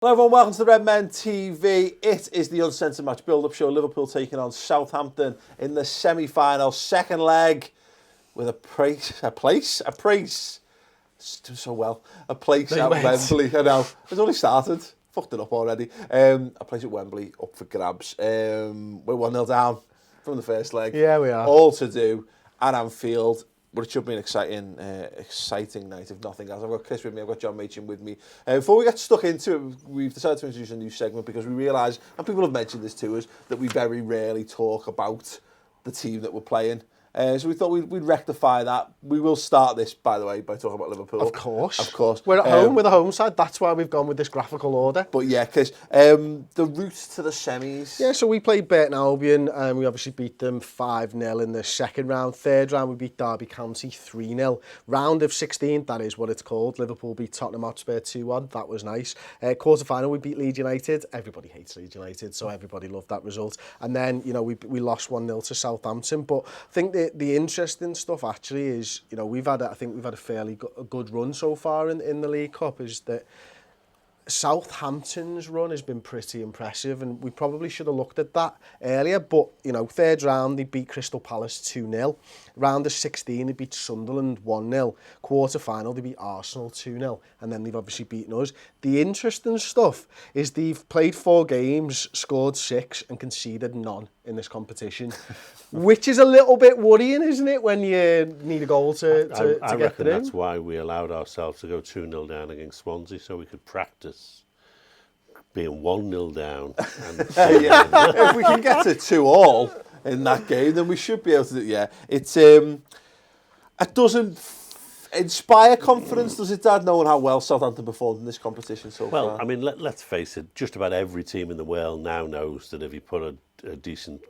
Hello everyone, welcome to the Redmen TV. It is the Uncensored match build-up show. Liverpool taking on Southampton in the semi-final, second leg, with a place at Wembley. I know, it's only started, fucked it up already. A place at Wembley up for grabs. We're 1-0 down from the first leg. Yeah, we are. All to do at Anfield. But it should be an exciting night, if nothing else. I've got Chris with me, I've got John Machin with me. Before we get stuck into it, we've decided to introduce a new segment because we realise, and people have mentioned this to us, that we very rarely talk about the team that we're playing. So we thought we'd rectify that. We will start this, by the way, by talking about Liverpool. Of course. Of course. We're at home, we're the home side. That's why we've gone with this graphical order. But yeah, Chris, the route to the semis. Yeah, so we played Burton Albion and we obviously beat them 5-0 in the second round. Third round, we beat Derby County 3-0. Round of 16, that is what it's called. Liverpool beat Tottenham Hotspur 2-1. That was nice. Quarter final, we beat Leeds United. Everybody hates Leeds United, so everybody loved that result. And then, you know, we lost 1-0 to Southampton. But I think the interesting stuff actually is, you know, I think we've had a fairly good run so far in the League Cup, is that Southampton's run has been pretty impressive, and we probably should have looked at that earlier. But, you know, third round, they beat Crystal Palace 2-0. Round of 16, they beat Sunderland 1-0. Quarter final, they beat Arsenal 2-0. And then they've obviously beaten us. The interesting stuff is they've played 4 games, scored 6, and conceded none in this competition, which is a little bit worrying, isn't it, when you need a goal to I get reckon through? that's why we allowed ourselves to go 2-0 down against Swansea, so we could practice being 1-0 down. And Yeah. If we can get to 2-2 in that game, then we should be able to do it. Yeah, it doesn't inspire confidence, does it, Dad, knowing how well Southampton performed in this competition so far? Well, I mean, let's face it, just about every team in the world now knows that if you put a decent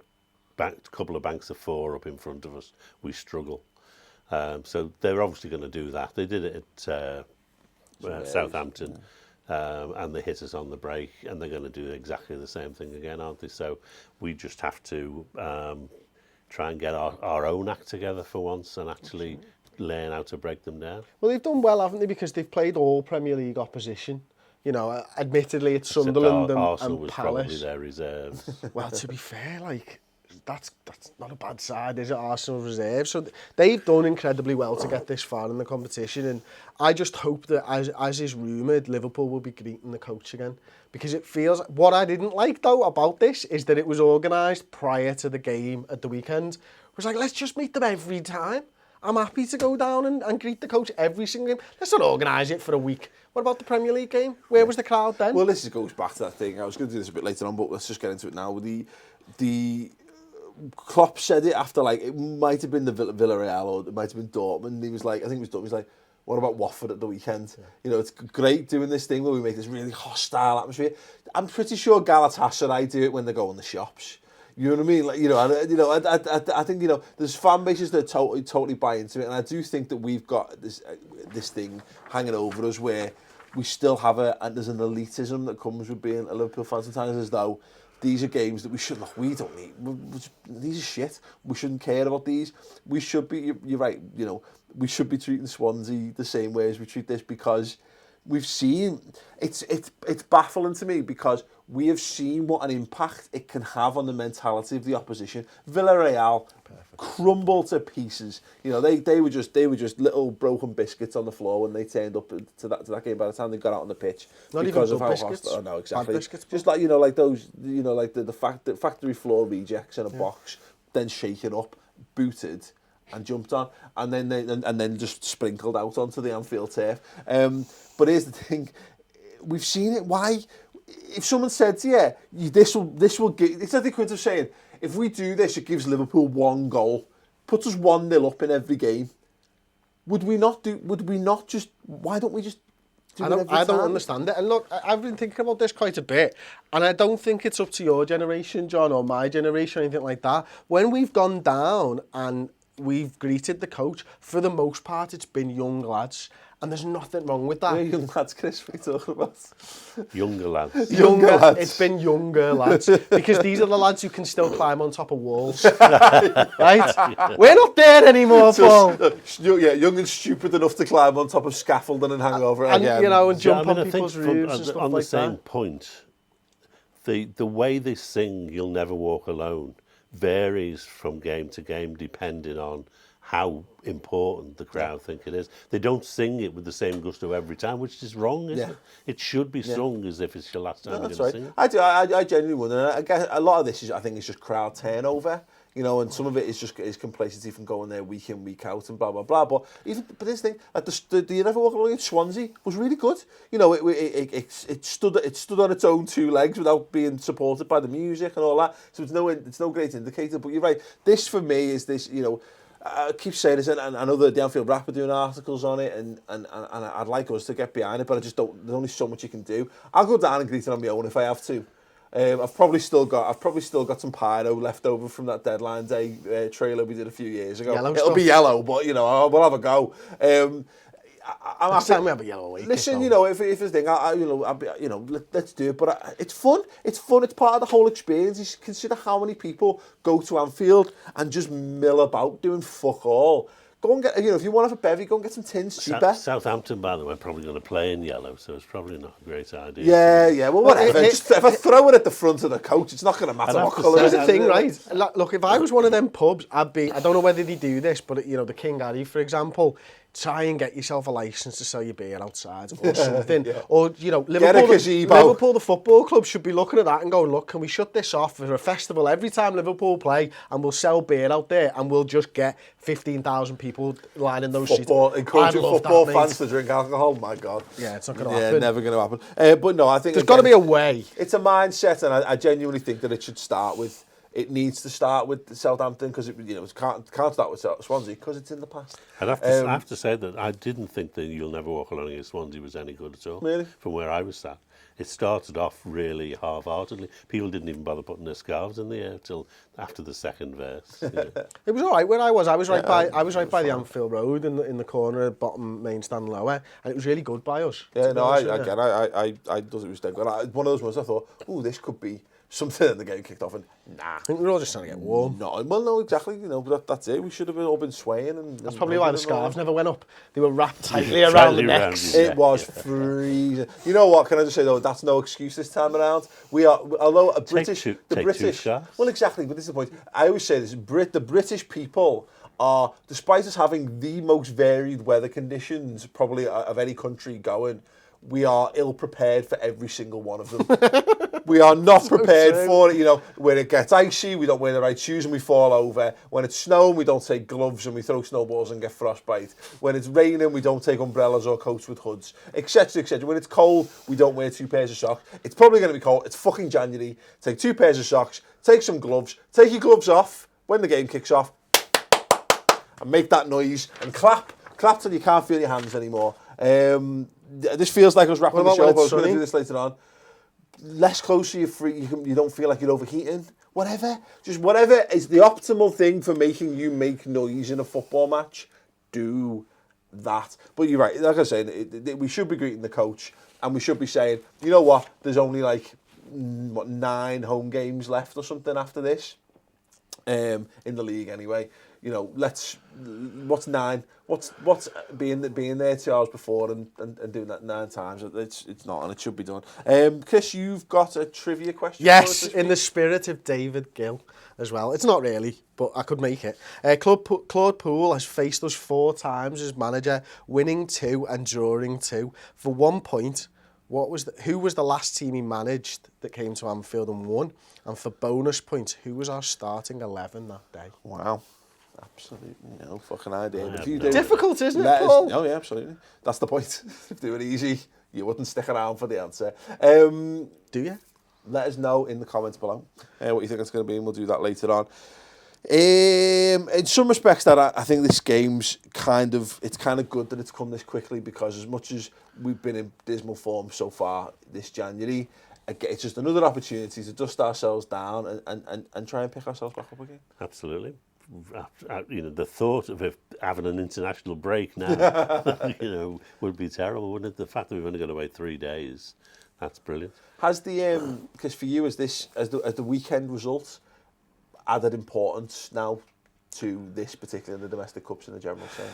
couple of banks of 4 up in front of us, we struggle. So they're obviously going to do that. They did it at Southampton, and they hit us on the break, and they're going to do exactly the same thing again, aren't they? So we just have to try and get our own act together for once and actually learn how to break them down. Well, they've done well, haven't they? Because they've played all Premier League opposition. You know, admittedly, it's Sunderland Arsenal and was Palace. probably their reserves. Well, to be fair, like, that's not a bad side, is it? Arsenal reserve. So they've done incredibly well to get this far in the competition, and I just hope that, as is rumoured, Liverpool will be greeting the coach again, because it feels. What I didn't like though about this is that it was organised prior to the game at the weekend. It was like, let's just meet them every time. I'm happy to go down and greet the coach every single game. Let's not organise it for a week. What about the Premier League game? Where was the crowd then? Well, this goes back to that thing. I was going to do this a bit later on, but let's just get into it now. The Klopp said it after, like, it might have been the Villarreal or it might have been Dortmund. He was like, I think it was Dortmund. He was like, what about Watford at the weekend? Yeah. You know, it's great doing this thing where we make this really hostile atmosphere. I'm pretty sure Galatasaray do it when they go in the shops. You know what I mean? Like, I think, you know, there's fan bases that totally buy into it, and I do think that we've got this thing hanging over us where we still have there's an elitism that comes with being a Liverpool fan sometimes, as though these are games that we don't need. These are shit. We shouldn't care about these. We should be, you're right, you know, we should be treating Swansea the same way as we treat this, because we've seen, it's baffling to me, because we have seen what an impact it can have on the mentality of the opposition. Villarreal crumble to pieces. You know, they were just little broken biscuits on the floor when they turned up to that game. By the time they got out on the pitch, not because even of how biscuits. hostile. Oh, no, exactly. Bad biscuits. Just like, you know, like those, you know, like the factory floor rejects in a box, then shaken up, booted, and jumped on, and then just sprinkled out onto the Anfield turf. But here's the thing: we've seen it. Why? If someone said, "Yeah, this will give," it's like the equivalent of saying, "If we do this, it gives Liverpool 1 goal, puts us 1-0 up in every game." Would we not just? Why don't we just? I don't understand it. And look, I've been thinking about this quite a bit, and I don't think it's up to your generation, John, or my generation, or anything like that. When we've gone down and we've greeted the coach, for the most part, it's been young lads. And there's nothing wrong with that. Where young lads, Chris, what are you talking about? Younger lads. Younger lads. It's been younger lads. Because these are the lads who can still climb on top of walls. Right? We're not there anymore, Paul. Young and stupid enough to climb on top of scaffolding and hang over it And, again. you know, and jump I on think people's roofs and stuff on like the same that. point, the way they sing "You'll Never Walk Alone" varies from game to game depending on how important the crowd think it is. They don't sing it with the same gusto every time, which is wrong, isn't it? It should be sung as if it's your last time you're going to sing it. I genuinely wonder. I guess a lot of this I think is just crowd turnover. You know, and some of it is complacency from going there week in, week out, and blah blah blah. But this thing, like the You Never Walk Alone at Swansea was really good. You know, it stood on its own two legs without being supported by the music and all that. So it's no great indicator. But you're right. This for me is this. You know, I keep saying this, and I know the Anfield Rap are doing articles on it, and I'd like us to get behind it, but I just don't. There's only so much you can do. I'll go down and greet it on my own if I have to. I've probably still got some pyro left over from that deadline day trailer we did a few years ago. It'll be yellow, but you know we'll have a go. I'm Time we have a yellow week. Listen, you know, if it's a thing, let's do it. But it's fun. It's fun. It's part of the whole experience. You consider how many people go to Anfield and just mill about doing fuck all. Go and get, if you want to have a bevy, go and get some tins cheaper. Southampton, by the way, are probably going to play in yellow, so it's probably not a great idea. Yeah, well, whatever. If I throw it at the front of the coach, it's not going to matter what colour it is. That's the thing, right? Look, if I was one of them pubs, I don't know whether they do this, but, you know, the King Harry, for example, try and get yourself a licence to sell your beer outside or something. Or, you know, Liverpool, the football club, should be looking at that and going, look, can we shut this off for a festival every time Liverpool play, and we'll sell beer out there and we'll just get 15,000 people lining those streets. Encouraging football fans to drink alcohol, my God. Yeah, it's not going to happen. Yeah, never going to happen. But no, I think... There's got to be a way. It's a mindset, and I genuinely think that it should start with... It needs to start with Southampton because it can't start with Swansea because it's in the past. I have to say that I didn't think that You'll Never Walk Alone against Swansea was any good at all. Really? From where I was sat. It started off really half-heartedly. People didn't even bother putting their scarves in the air till after the second verse. It was all right where I was. I was right by the Anfield Road in the corner, bottom main stand lower, and it was really good by us. Yeah, no, I thought it was dead good. One of those ones I thought, this could be something, and the game kicked off, and I think we were all just trying to get warm. No, exactly. But that's it. We should have all been swaying, and that's probably why the scarves never went up. They were wrapped tightly around the necks. It was freezing. You know what? Can I just say though, that's no excuse this time around. We are, although the British. Well, exactly. But this is the point. I always say this: the British people are, despite us having the most varied weather conditions probably of any country going, we are ill prepared for every single one of them. We are not prepared for it. You know, when it gets icy, we don't wear the right shoes and we fall over. When it's snowing, we don't take gloves and we throw snowballs and get frostbite. When it's raining, we don't take umbrellas or coats with hoods, etc., etc. When it's cold, we don't wear 2 pairs of socks. It's probably going to be cold. It's fucking January. Take 2 pairs of socks, take some gloves, take your gloves off when the game kicks off, and make that noise and clap till you can't feel your hands anymore. This feels like us wrapping the show, but I was going to do this later on. Less clothes so you're free, you don't feel like you're overheating. Whatever is the optimal thing for making you make noise in a football match. Do that. But you're right, like I said, we should be greeting the coach, and we should be saying, you know what, there's only like 9 home games left or something after this, in the league anyway. You know, what's 9? What's being there 2 hours before and doing that 9 times? It's not, and it should be done. Chris, you've got a trivia question. Yes, in the spirit of David Gill as well. It's not really, but I could make it. Claude Poole has faced us 4 times as manager, winning 2 and drawing 2. For 1 point, who was the last team he managed that came to Anfield and won? And for bonus points, who was our starting 11 that day? Wow. Absolutely, no fucking idea. Difficult, isn't it, Paul? Oh yeah, absolutely. That's the point. If they were easy, you wouldn't stick around for the answer. Do you? Let us know in the comments below what you think it's going to be, and we'll do that later on. In some respects, that I think this game's it's kind of good that it's come this quickly, because as much as we've been in dismal form so far this January, it's just another opportunity to dust ourselves down and try and pick ourselves back up again. Absolutely. the thought of it having an international break now, would be terrible, wouldn't it? The fact that we've only got to wait 3 days, that's brilliant. Has the because for you, as the weekend result added importance now to this, particularly in the domestic cups in the general sense?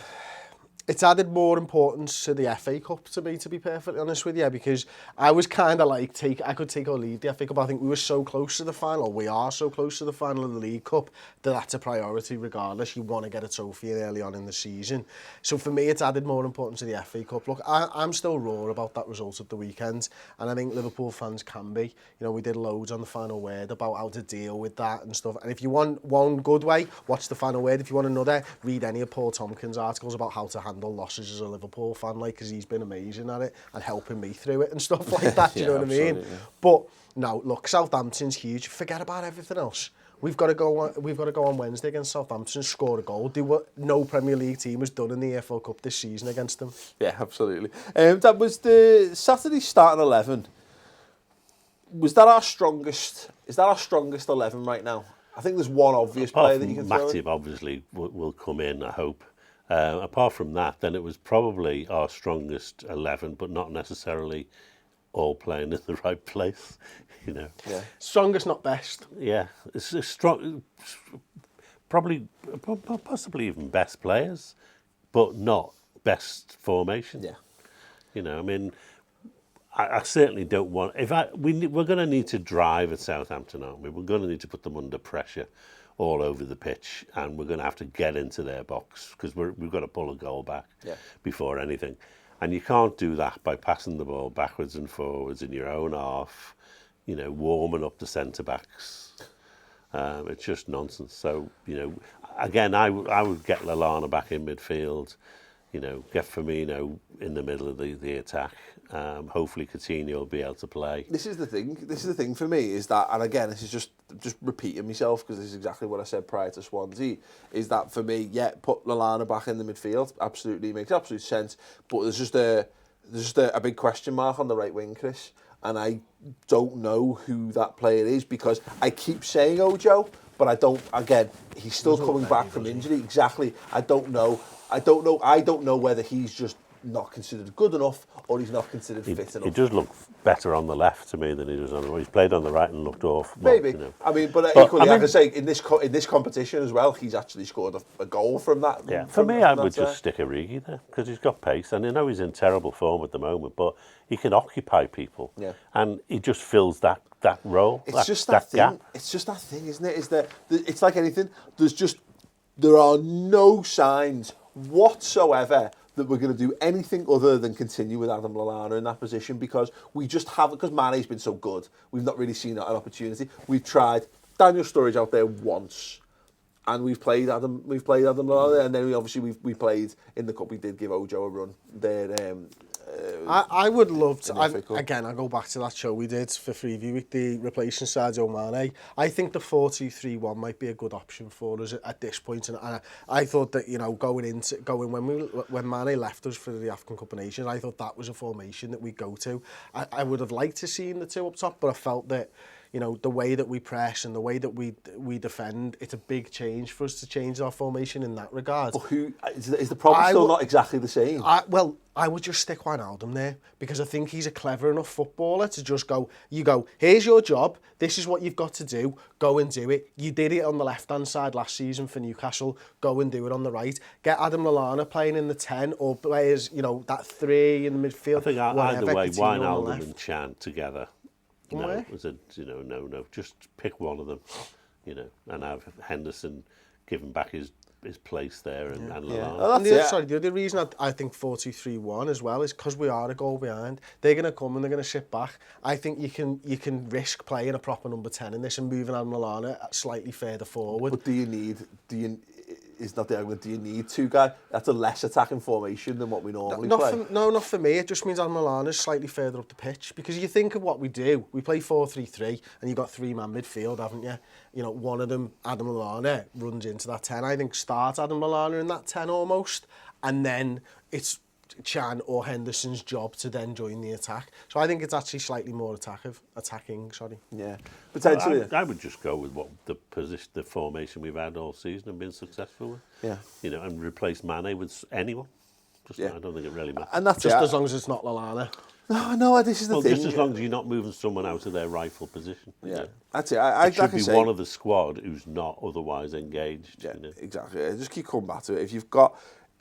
It's added more importance to the FA Cup to me, to be perfectly honest with you, because I was kind of like, I could take or leave the FA Cup. I think we were so close to the final, or we are so close to the final of the League Cup, that that's a priority regardless. You want to get a trophy early on in the season. So for me, it's added more importance to the FA Cup. Look, I'm still raw about that result at the weekend, and I think Liverpool fans can be. We did loads on the final word about how to deal with that and stuff. And if you want one good way, watch the final word. If you want another, read any of Paul Tompkins' articles about how to handle losses as a Liverpool fan, because he's been amazing at it and helping me through it and stuff like that. Do you know what I mean? Yeah. But no, look, Southampton's huge. Forget about everything else. We've got to go on Wednesday against Southampton, score a goal, do what no Premier League team has done in the EFL Cup this season against them. Yeah, absolutely. That was the Saturday starting 11. Was that our strongest? Is that our strongest 11 right now? I think there's one obvious player that you can throw in. Matip obviously will come in, I hope. Apart from that, then it was probably our strongest 11, but not necessarily all playing in the right place, Yeah. Strongest, not best. Yeah, it's a strong, probably, possibly even best players, but not best formation. Yeah. I certainly don't want. We're going to need to drive at Southampton, aren't we? We're going to need to put them under pressure all over the pitch, and we're going to have to get into their box because we've got to pull a goal back before anything. And you can't do that by passing the ball backwards and forwards in your own half, warming up the centre-backs. It's just nonsense. So, again, I would get Lallana back in midfield, get Firmino in the middle of the attack. Hopefully Coutinho will be able to play. This is the thing for me, is that, and again, this is just repeating myself because this is exactly what I said prior to Swansea, is that for me, put Lallana back in the midfield, absolutely, makes absolute sense, but there's just a big question mark on the right wing, Chris, and I don't know who that player is, because I keep saying Ojo, but I don't, again, he's still coming back from injury, exactly, I don't know whether he's just not considered good enough or he's not considered fit enough. He does look better on the left to me than he does on the right. He's played on the right and looked off. Maybe. But equally, I can say in this competition as well, he's actually scored a goal from that. Yeah, for me, I would just stick Origi there because he's got pace, and I know he's in terrible form at the moment, but he can occupy people. Yeah. And he just fills that role. It's just that thing. Gap. It's just that thing, isn't it? It's like anything. There are no signs whatsoever that we're going to do anything other than continue with Adam Lallana in that position, because we just haven't, because Mane's been so good, we've not really seen an opportunity. We've tried Daniel Sturridge out there once, and we've played Adam Lallana, and then we played in the cup. We did give Ojo a run there. I would love to. Again, I go back to that show we did for Freeview with the replacing Sadio Mane. I think the 4-2-3-1 might be a good option for us at this point. And I thought that when Mane left us for the African Cup of Nations, I thought that was a formation that we'd go to. I would have liked to see the two up top, but I felt that the way that we press and the way that we defend, it's a big change for us to change our formation in that regard. But is the problem still not exactly the same? I would just stick Wijnaldum there, because I think he's a clever enough footballer to just go, here's your job, this is what you've got to do, go and do it. You did it on the left-hand side last season for Newcastle, go and do it on the right. Get Adam Lallana playing in the 10, or players, that 3 in the midfield. I think either way, Wijnaldum and Chan together. No, just pick one of them, and have Henderson give him back his place there and Lallana. The other reason I think 4-2-3-1 as well is because we are a goal behind. They're going to come and they're going to sit back. I think you can risk playing a proper number 10 in this and moving Adam Lallana slightly further forward. But do you need two guys? That's a less attacking formation than what we normally play. Not for me. It just means Adam Lallana's slightly further up the pitch, because you think of what we do. We play 4-3-3 and you've got 3-man midfield, haven't you? One of them, Adam Lallana, runs into that 10. I think start Adam Lallana in that 10 almost, and then it's Chan or Henderson's job to then join the attack. So I think it's actually slightly more attacking. Sorry. Yeah, potentially. I would just go with what the formation we've had all season and been successful with. Yeah. You know, and replace Mane with anyone. I don't think it really matters. And that's just as long as it's not Lallana. No, this is the thing. Just as long as you're not moving someone out of their rightful position. Yeah, you know. that's it. It should be one of the squad who's not otherwise engaged. Yeah, you know. exactly. Just keep coming back to it. If you've got,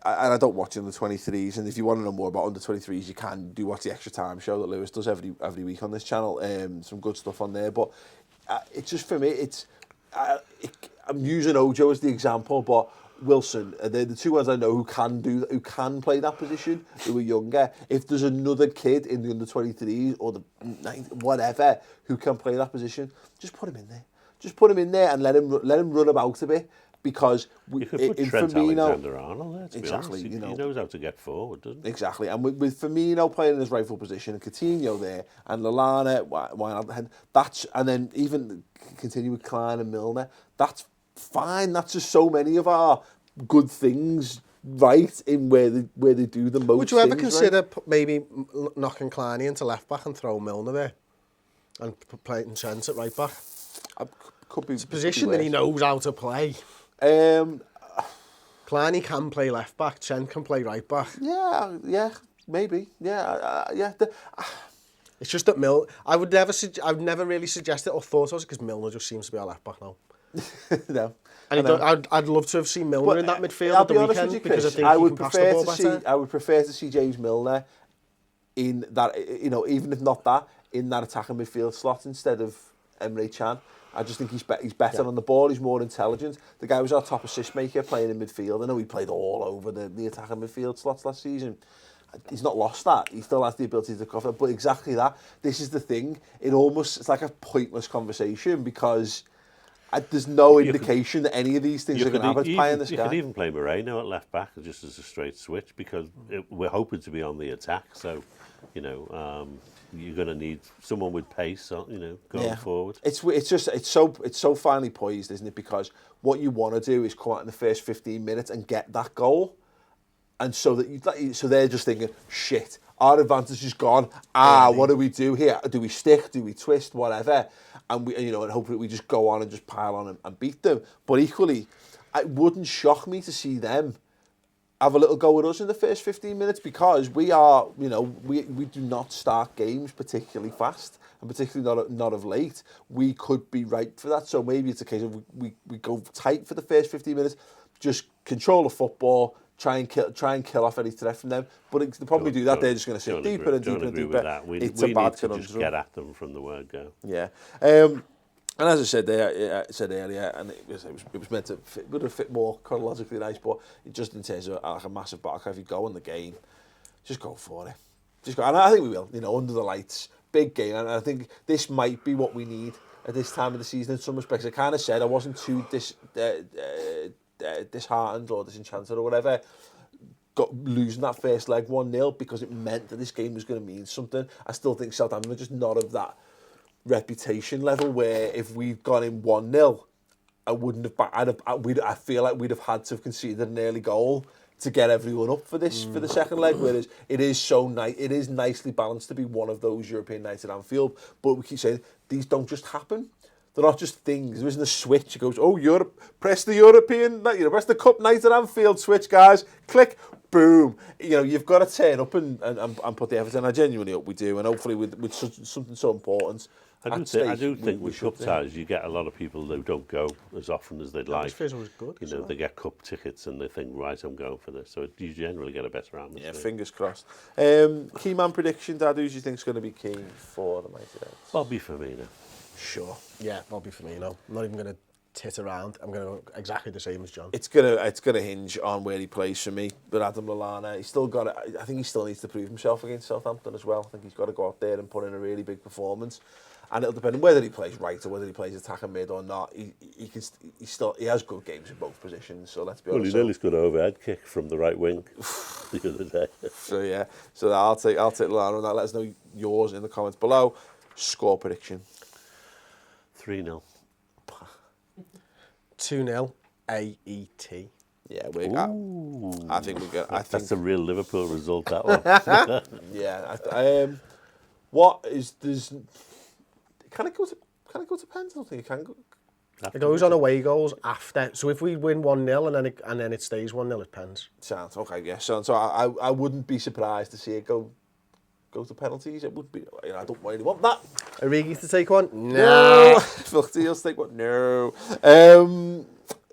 and I don't watch under 23s, and if you want to know more about under 23s, you can watch the Extra Time show that Lewis does every week on this channel. Some good stuff on there. But it's just, for me, I'm using Ojo as the example, but Wilson, they're the two ones I know who can play that position, who are younger. If there's another kid in the under 23s or the whatever who can play that position, just put him in there. Just put him in there and let him run about a bit, because you could put Trent Alexander-Arnold there. To exactly, be honest. He knows how to get forward, doesn't he? Exactly, and with Firmino playing in his rightful position, and Coutinho there, and Lallana, and then even continue with Klein and Milner. That's fine. That's just so many of our good things right in where they do the most. Would you ever things consider right? maybe knocking Klein into left back and throw Milner there and playing Trent at right back? Could be. It's a position that he knows how to play. Klein can play left back. Trent can play right back. Yeah, maybe. Yeah. It's just that I would never really suggest it or thought of it, because Milner just seems to be our left back now. No. And I'd love to have seen Milner in that midfield at the weekend, because I think he can pass the ball better. I would prefer to see James Milner in that, even if not that, in that attacking midfield slot instead of Emre Can. I just think he's better on the ball. He's more intelligent. The guy was our top assist maker playing in midfield. I know he played all over the attacking midfield slots last season. He's not lost that. He still has the ability to cover. But exactly that. This is the thing. It's like a pointless conversation, because there's no indication that any of these things are going to have a pie in the sky. You could even play Moreno at left back just as a straight switch, because we're hoping to be on the attack. So, you're going to need someone with pace, going forward. It's so finely poised, isn't it? Because what you want to do is come out in the first 15 minutes and get that goal, and so they're just thinking, shit, our advantage is gone. What do we do here? Do we stick? Do we twist? Whatever. And and hopefully we just go on and just pile on and beat them. But equally, it wouldn't shock me to see them have a little go at us in the first 15 minutes, because we are, we do not start games particularly fast, and particularly not of late. We could be ripe for that. So maybe it's a case of we go tight for the first 15 minutes, just control the football, try and kill off any threat from them. But they'll probably do that. They're just going to sit deeper and deeper and deeper. It's a bad conundrum. We need to just get at them from the word go. Yeah. And as I said earlier, and it was meant to would have fit more chronologically nice, but just in terms of like a massive battle, if you go in the game, just go for it. Just go, and I think we will. Under the lights, big game, and I think this might be what we need at this time of the season in some respects. I kind of said I wasn't too disheartened or disenchanted or whatever, losing that first leg 1-0, because it meant that this game was going to mean something. I still think Southampton are just not of that reputation level where if we'd gone in 1-0, I feel like we'd have had to have conceded an early goal to get everyone up for this for the second leg. Whereas it is nicely balanced to be one of those European nights at Anfield. But we keep saying these don't just happen. They're not just things. There isn't a switch. It goes, Europe, press the European, press the Cup night at Anfield switch, guys. Click, boom. You've got to turn up and put the effort in. I genuinely hope we do, and hopefully with something so important. I do think with cup ties, you get a lot of people who don't go as often as they'd like. Was good, they get cup tickets and they think, right, I'm going for this. So you generally get a better atmosphere. Yeah, fingers crossed. Key man prediction, Dad, who do you think is going to be key for the Mighty Reds? Bobby Firmino. Sure. Yeah, Bobby Firmino. I'm not even going to tit around. I'm going to go exactly the same as John. It's gonna hinge on where he plays for me. But Adam Lallana, I think he still needs to prove himself against Southampton as well. I think he's got to go out there and put in a really big performance. And it'll depend on whether he plays right or whether he plays attacking mid or not. He has good games in both positions. So let's be honest. Well, he nearly scored an overhead kick from the right wing the other day. So I'll take Lallana on that. Let us know yours in the comments below. Score prediction. 3-0. 2-0 AET. Yeah, I think we're good. That's a real Liverpool result, that one. Yeah. What is there's? Can it go to pens? I don't think it can go. It goes on away goals after. So if we win 1-0 and then it stays 1-0, it pens. Sounds okay. Yeah. So I wouldn't be surprised to see it go to penalties. It would be. I don't really want that. Origi to take one? No. Phil's take one? No.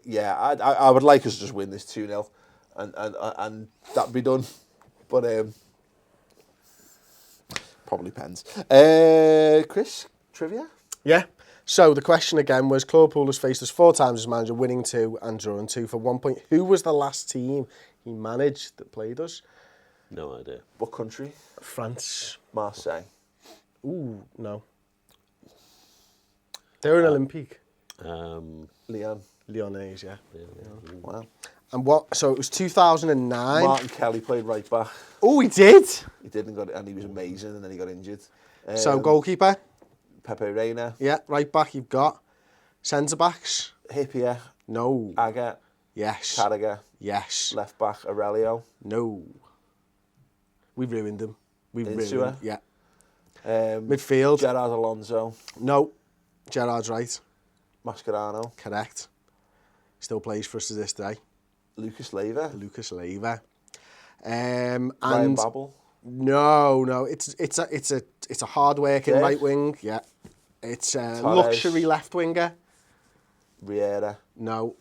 Yeah. I would like us to just win this 2-0, and that'd be done. But probably pens. Chris, trivia? Yeah. So the question again was, Claude Poole has faced us 4 times as manager, winning 2 and drawing 2 for 1 point. Who was the last team he managed that played us? No idea. What country? France. Marseille. Ooh, no. They're an Olympique. Lyon. Lyonnais, yeah. Wow. And so it was 2009. Martin Kelly played right back. Oh, he did? He did and he was amazing, and then he got injured. So goalkeeper? Pepe Reina. Yeah, right back you've got. Centre backs? Hippier. No. Agger. Yes. Carragher. Yes. Left back Aurelio. No. We ruined him. Insua. Yeah. Midfield? Gerard Alonso. No. Gerard's right. Mascherano. Correct. Still plays for us to this day. Lucas Leiva. And Ryan Babel. No. It's a hard working right wing. Yeah. It's a luxury left winger. Riera. No.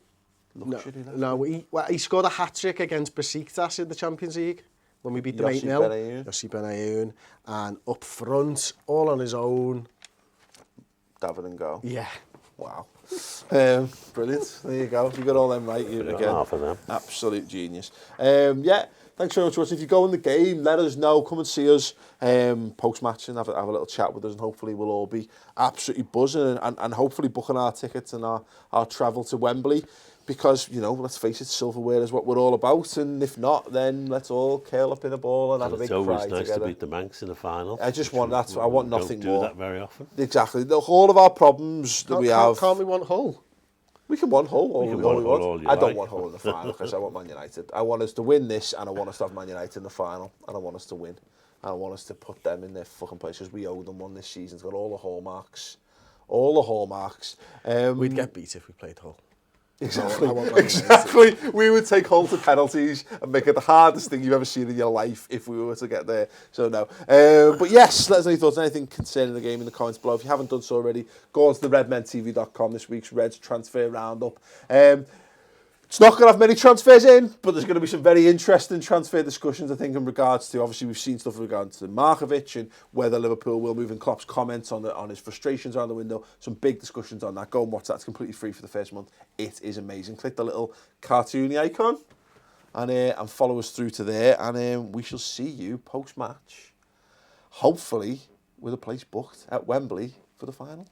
Luxury left No. He scored a hat-trick against Besiktas in the Champions League when we beat them 8-0. Yossi Benayoun. And up front, all on his own. David and Go. Yeah. Wow. Brilliant. There you go. You got all them right. You again. Half of them. Absolute genius. Yeah. Thanks very much for watching. If you go in the game, let us know. Come and see us post-match and have a little chat with us, and hopefully we'll all be absolutely buzzing and hopefully booking our tickets and our travel to Wembley, because, let's face it, silverware is what we're all about, and if not, then let's all curl up in a ball and have a big cry together. It's always nice to beat the Manx in the final. I just want that. I want nothing more. Don't do that very often. Exactly. All of our problems that we have. Can't we want Hull? We can want Hull all we want. I don't like. want Hull in the final because I want Man United. I want us to win this, and I want us to have Man United in the final, and I want us to win. And I want us to put them in their fucking place, because we owe them one this season. It's got all the hallmarks. We'd get beat if we played Hull. Exactly. We would take Hull to penalties and make it the hardest thing you've ever seen in your life if we were to get there. So no. But yes, let us know your thoughts, anything concerning the game in the comments below. If you haven't done so already, go on to the redmentv.com, this week's Reds transfer roundup. It's not going to have many transfers in, but there's going to be some very interesting transfer discussions, I think, in regards to, obviously, we've seen stuff in regards to Markovic and whether Liverpool will move, in Klopp's comments on his frustrations around the window. Some big discussions on that. Go and watch that. It's completely free for the first month. It is amazing. Click the little cartoony icon and follow us through to there, and we shall see you post-match, hopefully with a place booked at Wembley for the final.